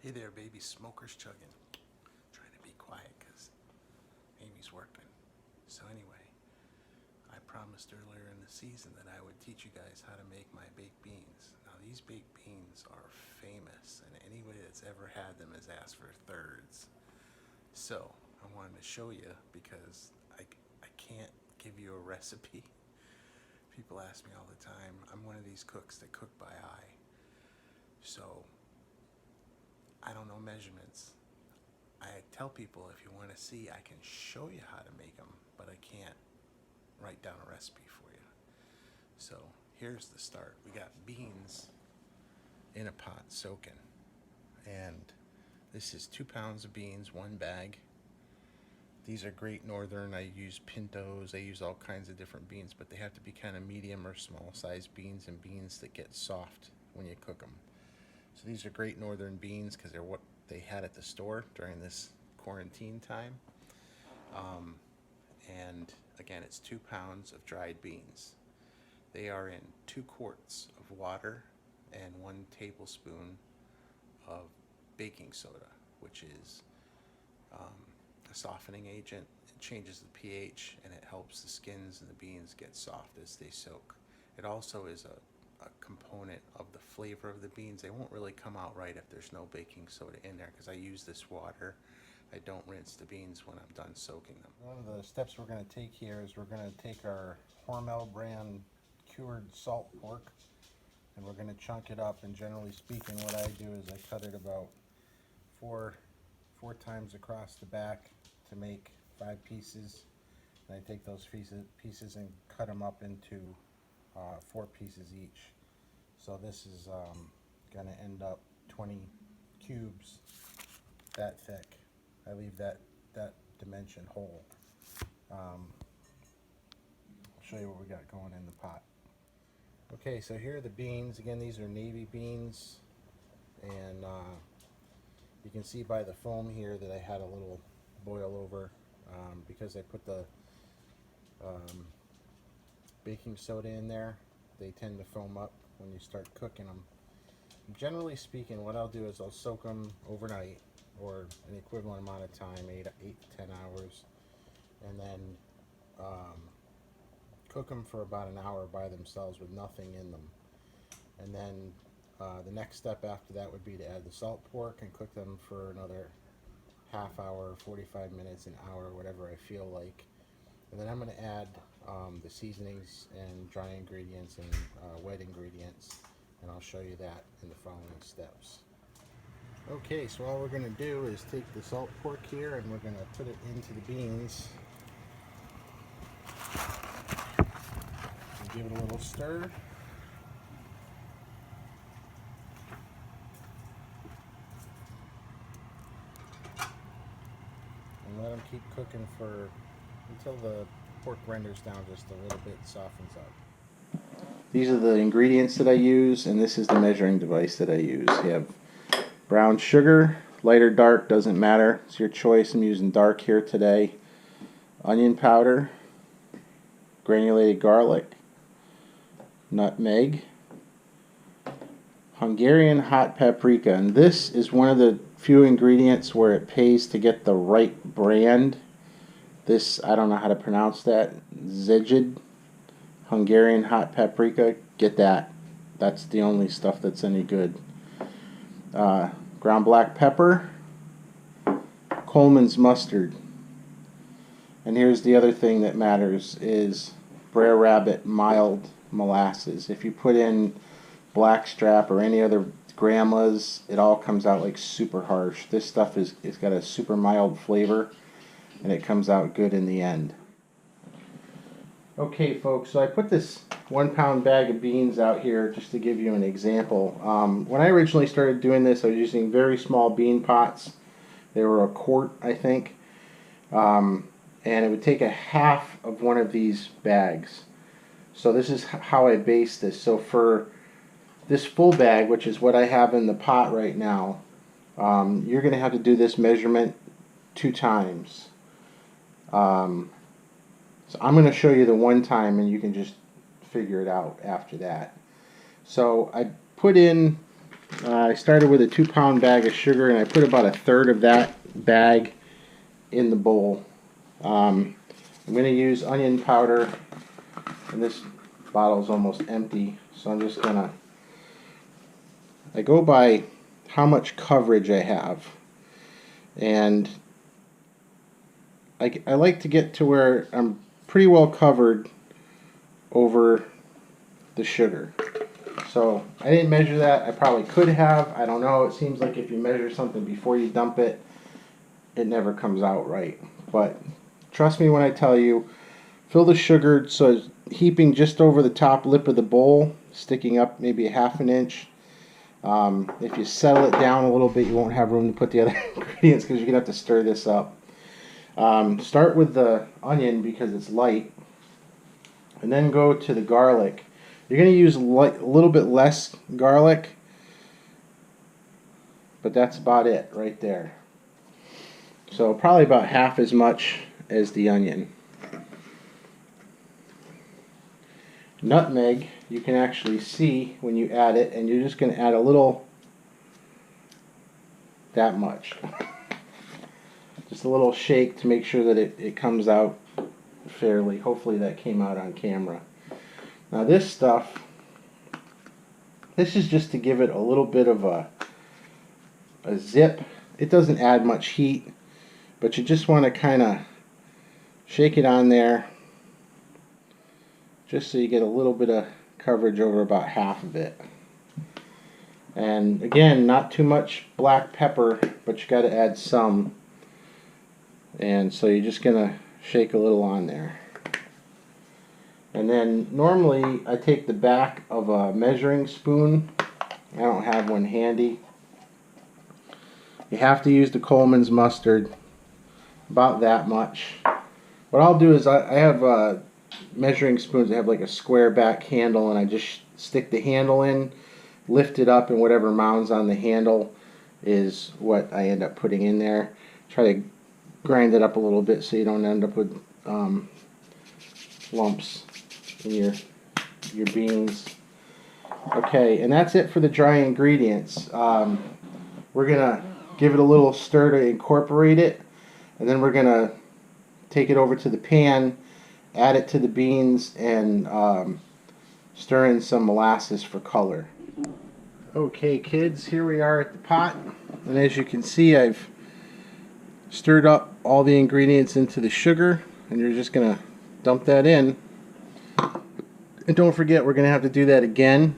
Hey there, baby smokers chugging. Trying to be quiet because Amy's working. So anyway, I promised earlier in the season that I would teach you guys how to make my baked beans. Now these baked beans are famous, and anybody that's ever had them has asked for thirds. So I wanted to show you because I can't give you a recipe. People ask me all the time. I'm one of these cooks that cook by eye. So I don't know measurements. I tell people if you want to see, I can show you how to make them, but I can't write down a recipe for you. So here's the start. We got beans in a pot soaking, and this is 2 pounds of beans, 1 bag. These are Great Northern. I use pintos. I use all kinds of different beans, but they have to be kind of medium or small size beans, and beans that get soft when you cook them. So these are Great Northern beans because they're what they had at the store during this quarantine time. And again, it's 2 pounds of dried beans. They are in 2 quarts of water and 1 tablespoon of baking soda, which is a softening agent. It changes the pH and it helps the skins and the beans get soft as they soak. It also is a component of the flavor of the beans. They won't really come out right if there's no baking soda in there because I use this water. I don't rinse the beans when I'm done soaking them. One of the steps we're going to take here is we're going to take our Hormel brand cured salt pork and we're going to chunk it up, and generally speaking what I do is I cut it about four times across the back to make 5 pieces, and I take those pieces and cut them up into 4 pieces each. So this is going to end up 20 cubes that thick. I leave that dimension whole. I'll show you what we got going in the pot. Okay, so here are the beans. Again, these are navy beans, and you can see by the foam here that I had a little boil over because I put the baking soda in there. They tend to foam up when you start cooking them. Generally speaking, what I'll do is I'll soak them overnight or an equivalent amount of time, 8 to 10 hours, and then cook them for about an hour by themselves with nothing in them. And then the next step after that would be to add the salt pork and cook them for another half hour, 45 minutes, an hour, whatever I feel like. And then I'm going to add the seasonings and dry ingredients and wet ingredients, and I'll show you that in the following steps. Okay, so all we're going to do is take the salt pork here and we're going to put it into the beans and give it a little stir. And let them keep cooking until the pork renders down just a little bit, softens up. These are the ingredients that I use, and this is the measuring device that I use. You have brown sugar, light or dark, doesn't matter. It's your choice. I'm using dark here today. Onion powder, granulated garlic, nutmeg, Hungarian hot paprika, and this is one of the few ingredients where it pays to get the right brand. This, I don't know how to pronounce that, Szeged, Hungarian hot paprika, get that. That's the only stuff that's any good. Ground black pepper, Coleman's mustard. And here's the other thing that matters is Brer Rabbit mild molasses. If you put in Blackstrap or any other grandma's, it all comes out like super harsh. This stuff it's got a super mild flavor, and it comes out good in the end. Okay folks, so I put this 1 pound bag of beans out here just to give you an example. When I originally started doing this, I was using very small bean pots. They were a quart, I think. And it would take a half of one of these bags. So this is how I base this. So for this full bag, which is what I have in the pot right now, you're going to have to do this measurement 2 times. So I'm going to show you the one time, and you can just figure it out after that. So I put in I started with a 2-pound bag of sugar, and I put about a third of that bag in the bowl. I'm going to use onion powder, and this bottle is almost empty, so I'm just going to, I go by how much coverage I have, and I like to get to where I'm pretty well covered over the sugar. So I didn't measure that. I probably could have. I don't know. It seems like if you measure something before you dump it, it never comes out right. But trust me when I tell you, fill the sugar so it's heaping just over the top lip of the bowl, sticking up maybe a ½ inch. If you settle it down a little bit, you won't have room to put the other ingredients because you're going to have to stir this up. Start with the onion because it's light, and then go to the garlic. You're going to use a little bit less garlic, but that's about it right there. So probably about half as much as the onion. Nutmeg, you can actually see when you add it, and you're just going to add a little, that much. Just a little shake to make sure that it comes out fairly. Hopefully that came out on camera. Now this stuff, this is just to give it a little bit of a zip. It doesn't add much heat, but you just want to kind of shake it on there just so you get a little bit of coverage over about half of it. And again, not too much black pepper, but you got to add some. And so you're just going to shake a little on there. And then normally I take the back of a measuring spoon. I don't have one handy. You have to use the Coleman's mustard, about that much. What I'll do is I have measuring spoons that have like a square back handle, and I just stick the handle in, lift it up, and whatever mounds on the handle is what I end up putting in there. Try to grind it up a little bit so you don't end up with lumps in your beans. Okay, and that's it for the dry ingredients. We're gonna give it a little stir to incorporate it, and then we're gonna take it over to the pan, add it to the beans, and stir in some molasses for color. Okay kids, here we are at the pot, and as you can see, I've stirred up all the ingredients into the sugar, and you're just gonna dump that in. And don't forget, we're gonna have to do that again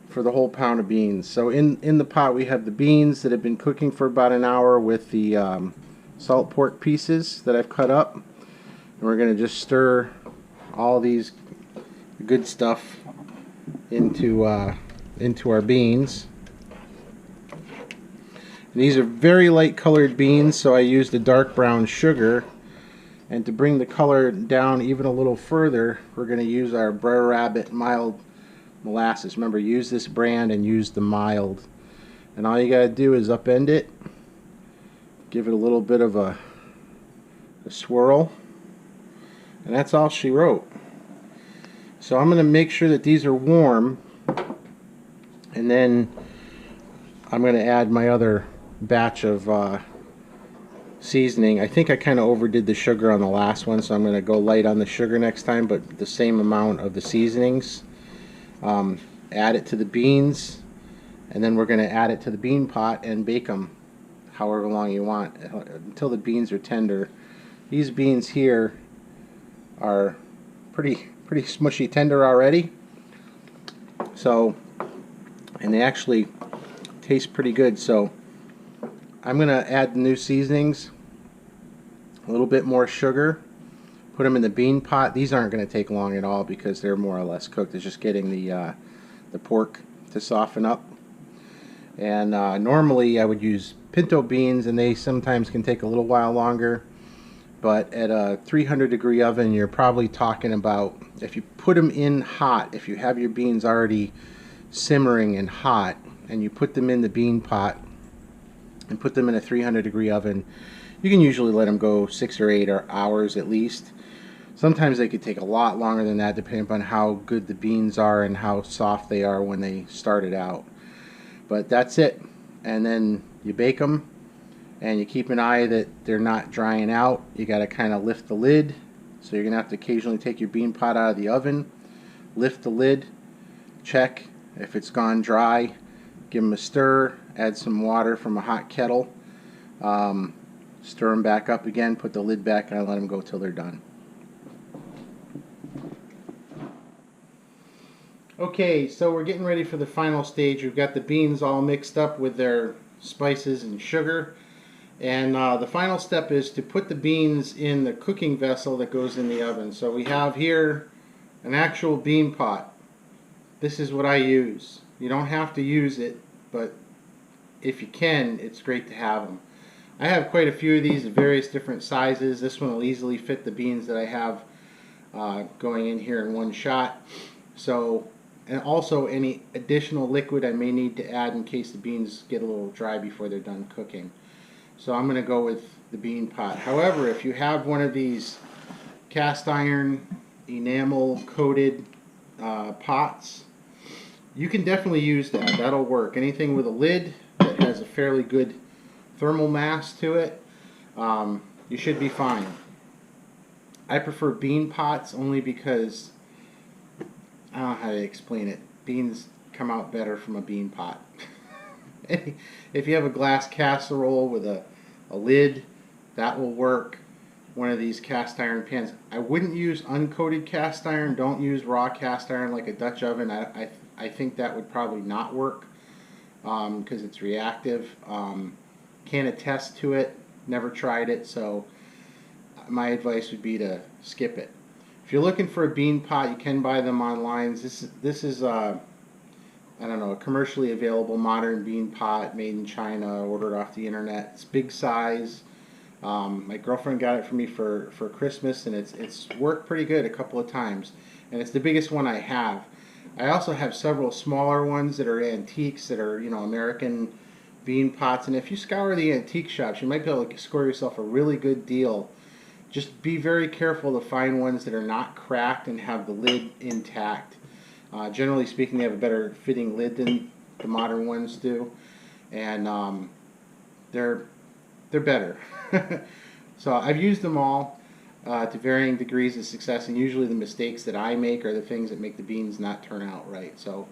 for the whole pound of beans. So in the pot we have the beans that have been cooking for about an hour with the salt pork pieces that I've cut up, and we're gonna just stir all these good stuff into our beans. And these are very light colored beans, so I used a dark brown sugar. And to bring the color down even a little further, we're going to use our Brer Rabbit mild molasses. Remember, use this brand and use the mild. And all you got to do is upend it, give it a little bit of a swirl, and that's all she wrote. So I'm going to make sure that these are warm, and then I'm going to add my other batch of seasoning. I think I kind of overdid the sugar on the last one, so I'm going to go light on the sugar next time, but the same amount of the seasonings. Add it to the beans, and then we're going to add it to the bean pot and bake them however long you want until the beans are tender. These beans here are pretty smushy tender already, so, and they actually taste pretty good. So I'm going to add the new seasonings, a little bit more sugar, put them in the bean pot. These aren't going to take long at all because they're more or less cooked. It's just getting the pork to soften up. And normally I would use pinto beans, and they sometimes can take a little while longer. But at a 300-degree oven, you're probably talking about, if you put them in hot, if you have your beans already simmering and hot, and you put them in the bean pot and put them in a 300-degree oven, you can usually let them go 6 or 8 hours at least. Sometimes they could take a lot longer than that depending upon how good the beans are and how soft they are when they started out. But that's it. And then you bake them and you keep an eye that they're not drying out. You got to kind of lift the lid. So you're going to have to occasionally take your bean pot out of the oven, lift the lid, check if it's gone dry, give them a stir, add some water from a hot kettle, stir them back up again, put the lid back on and let them go till they're done. Okay, so we're getting ready for the final stage. We've got the beans all mixed up with their spices and sugar. And the final step is to put the beans in the cooking vessel that goes in the oven. So we have here an actual bean pot. This is what I use. You don't have to use it, but if you can, it's great to have them. I have quite a few of these of various different sizes. This one will easily fit the beans that I have going in here in one shot. So, and also any additional liquid I may need to add in case the beans get a little dry before they're done cooking. So I'm going to go with the bean pot. However, if you have one of these cast iron enamel coated pots, you can definitely use that. That'll work. Anything with a lid that has a fairly good thermal mass to it, you should be fine. I prefer bean pots only because I don't know how to explain it. Beans come out better from a bean pot. If you have a glass casserole with a lid, that will work. One of these cast iron pans. I wouldn't use uncoated cast iron. Don't use raw cast iron like a Dutch oven. I think that would probably not work because it's reactive. Can't attest to it. Never tried it, so my advice would be to skip it. If you're looking for a bean pot, you can buy them online. This is I don't know, a commercially available modern bean pot made in China, ordered off the internet. It's big size. My girlfriend got it for me for Christmas, and it's worked pretty good a couple of times. And it's the biggest one I have. I also have several smaller ones that are antiques, that are, you know, American bean pots. And if you scour the antique shops, you might be able to score yourself a really good deal. Just be very careful to find ones that are not cracked and have the lid intact. Generally speaking, they have a better fitting lid than the modern ones do, and they're better. So I've used them all to varying degrees of success, and usually the mistakes that I make are the things that make the beans not turn out right. So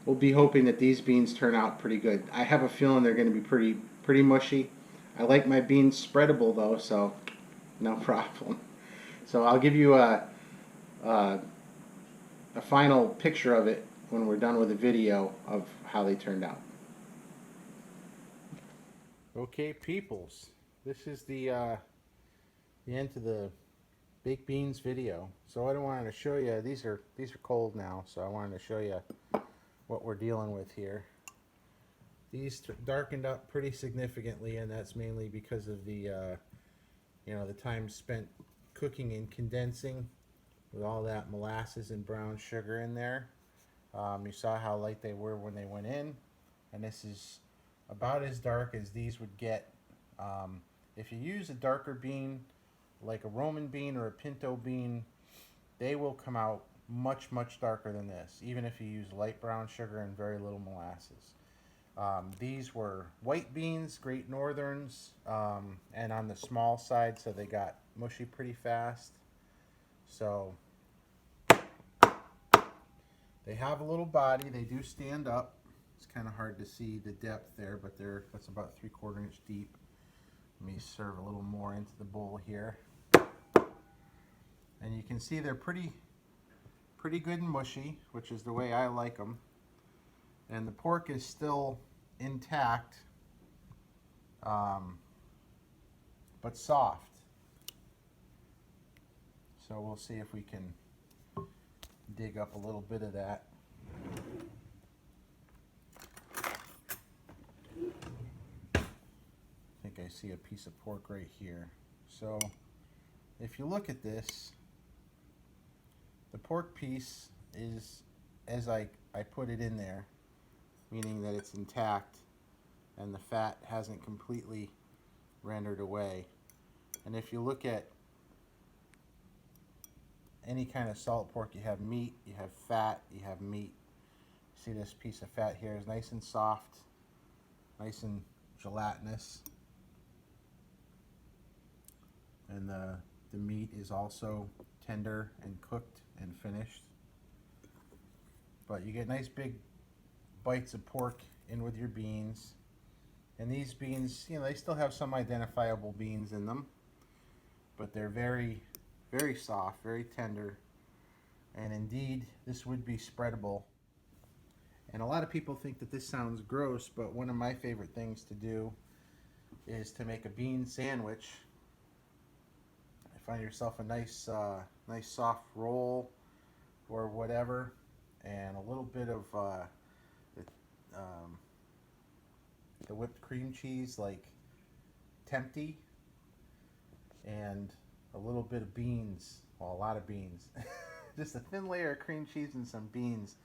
we'll be hoping that these beans turn out pretty good. I have a feeling they're going to be pretty mushy. I like my beans spreadable though, so no problem. So I'll give you a final picture of it when we're done with the video of how they turned out. Okay, peoples, this is the end to the baked beans video. So what I wanted to show you, these are cold now, so I wanted to show you what we're dealing with here. These darkened up pretty significantly, and that's mainly because of the the time spent cooking and condensing with all that molasses and brown sugar in there. You saw how light they were when they went in, and this is about as dark as these would get. If you use a darker bean, like a Roman bean or a pinto bean, they will come out much darker than this, even if you use light brown sugar and very little molasses. These were white beans, Great Northerns, and on the small side, so they got mushy pretty fast. So they have a little body. They do stand up. It's kind of hard to see the depth there, but that's about 3/4 inch deep. Let me serve a little more into the bowl here. And you can see they're pretty good and mushy, which is the way I like them. And the pork is still intact, but soft. So we'll see if we can dig up a little bit of that. I think I see a piece of pork right here. So if you look at this, the pork piece is as I put it in there, meaning that it's intact and the fat hasn't completely rendered away. And if you look at any kind of salt pork, you have meat, you have fat, you have meat. See this piece of fat here is nice and soft, nice and gelatinous. And the meat is also tender and cooked and finished. But you get nice big bites of pork in with your beans. And these beans, you know, they still have some identifiable beans in them, but they're very, very soft, very tender. And indeed, this would be spreadable. And a lot of people think that this sounds gross, but one of my favorite things to do is to make a bean sandwich. Find yourself a nice, nice soft roll or whatever, and a little bit of the whipped cream cheese, like Tempty, and a little bit of beans. Well, a lot of beans. Just a thin layer of cream cheese and some beans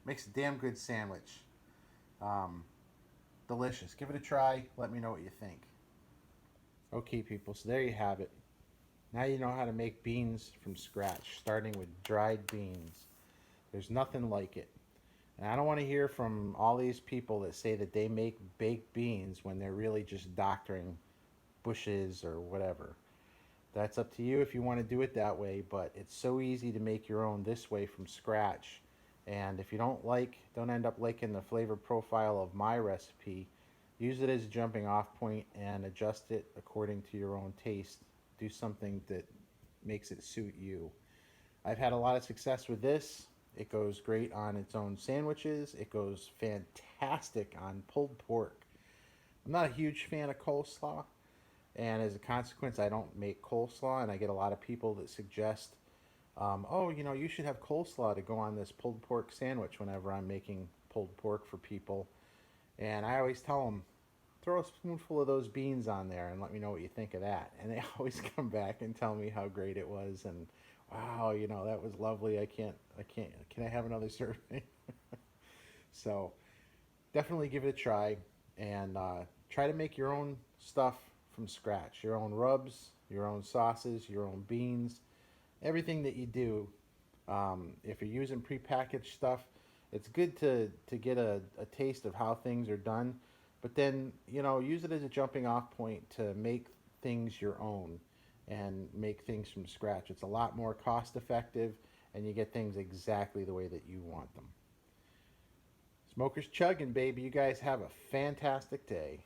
makes a damn good sandwich. Delicious. Give it a try. Let me know what you think. Okay, people. So there you have it. Now you know how to make beans from scratch, starting with dried beans. There's nothing like it. And I don't want to hear from all these people that say that they make baked beans when they're really just doctoring bushes or whatever. That's up to you if you want to do it that way, but it's so easy to make your own this way from scratch. And if you don't end up liking the flavor profile of my recipe, use it as a jumping off point and adjust it according to your own taste. Do something that makes it suit you. I've had a lot of success with this. It goes great on its own sandwiches. It goes fantastic on pulled pork. I'm not a huge fan of coleslaw, and as a consequence, I don't make coleslaw, and I get a lot of people that suggest, oh, you know, you should have coleslaw to go on this pulled pork sandwich whenever I'm making pulled pork for people. And I always tell them, throw a spoonful of those beans on there and let me know what you think of that. And they always come back and tell me how great it was, and wow, you know, that was lovely. Can I have another serving? So definitely give it a try, and try to make your own stuff from scratch. Your own rubs, your own sauces, your own beans, everything that you do. If you're using prepackaged stuff, it's good to get a taste of how things are done. But then, you know, use it as a jumping off point to make things your own and make things from scratch. It's a lot more cost effective, and you get things exactly the way that you want them. Smokers chugging, baby. You guys have a fantastic day.